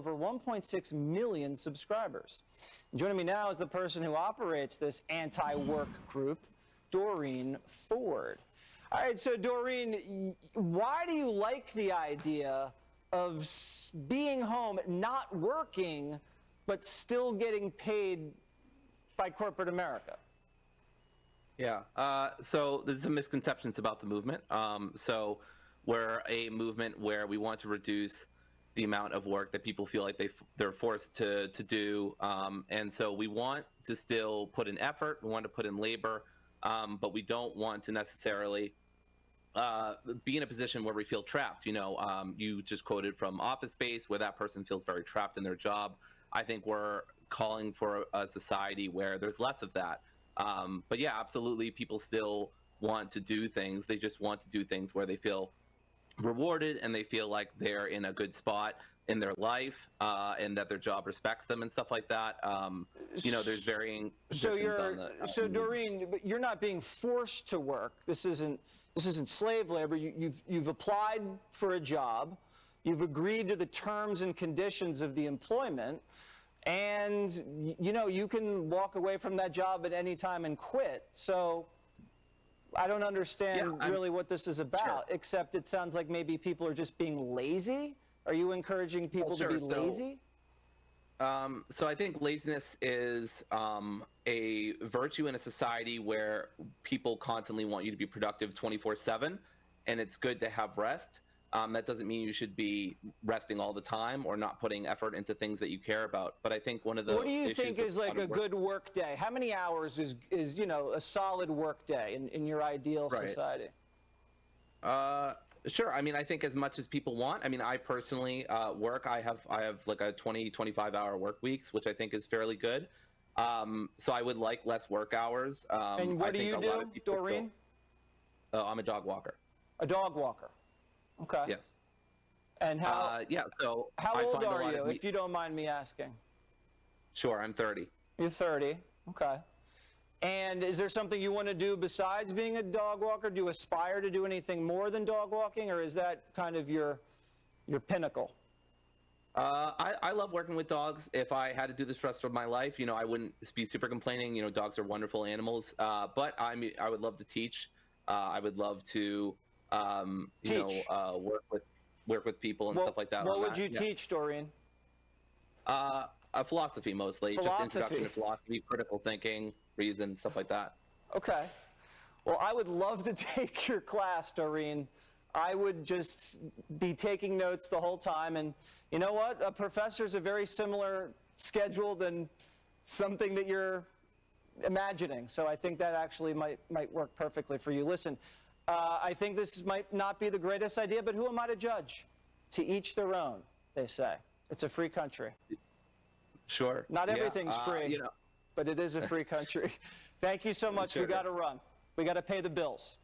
over 1.6 million subscribers. Joining me now is the person who operates this anti-work group, Doreen Ford. All right, so Doreen, why do you like the idea of being home, not working, but still getting paid by corporate America? Yeah, so there's some misconceptions about the movement. So we're a movement where we want to reduce the amount of work that people feel like they're forced to do. And so we want to still put in effort, we want to put in labor, but we don't want to necessarily be in a position where we feel trapped. You know, you just quoted from Office Space, where that person feels very trapped in their job. I think we're calling for a society where there's less of that. But yeah, absolutely, people still want to do things. They just want to do things where they feel rewarded and they feel like they're in a good spot in their life, and that their job respects them and stuff like that. You know, there's varying. So Doreen, but you're not being forced to work. This isn't slave labor. You've applied for a job. You've agreed to the terms and conditions of the employment. And, you know, you can walk away from that job at any time and quit. So I don't understand really what this is about, except it sounds like maybe people are just being lazy. Are you encouraging people to be lazy? So I think laziness is a virtue in a society where people constantly want you to be productive 24/7, and it's good to have rest. That doesn't mean you should be resting all the time or not putting effort into things that you care about. But I think one of the What do you think is like a good work day? How many hours is you know, a solid work day in your ideal society? Sure. I mean, I think as much as people want. I mean, I personally work. I have like a 25 hour work weeks, which I think is fairly good. So I would like less work hours. And what do you do, Doreen? I'm a dog walker. A dog walker. Okay. Yes. And how? Yeah. So how old are you, if you don't mind me asking? Sure, I'm 30. You're 30. Okay. And is there something you want to do besides being a dog walker? Do you aspire to do anything more than dog walking, or is that kind of your pinnacle? I love working with dogs. If I had to do this for the rest of my life, you know, I wouldn't be super complaining. You know, dogs are wonderful animals. But I would love to teach. I would love to, you know, work with people and stuff like that. What would you teach, Doreen? Philosophy mostly. Just introduction to philosophy, critical thinking, reason, stuff like that. Okay. Well, I would love to take your class, Doreen. I would just be taking notes the whole time. And you know what? A professor's a very similar schedule than something that you're imagining. So I think that actually might work perfectly for you. Listen, I think this might not be the greatest idea, but who am I to judge? To each their own, they say. It's a free country. Sure. Not everything's free, you know. but it is a free country. Thank you so much. Sure. We got to run. We got to pay the bills.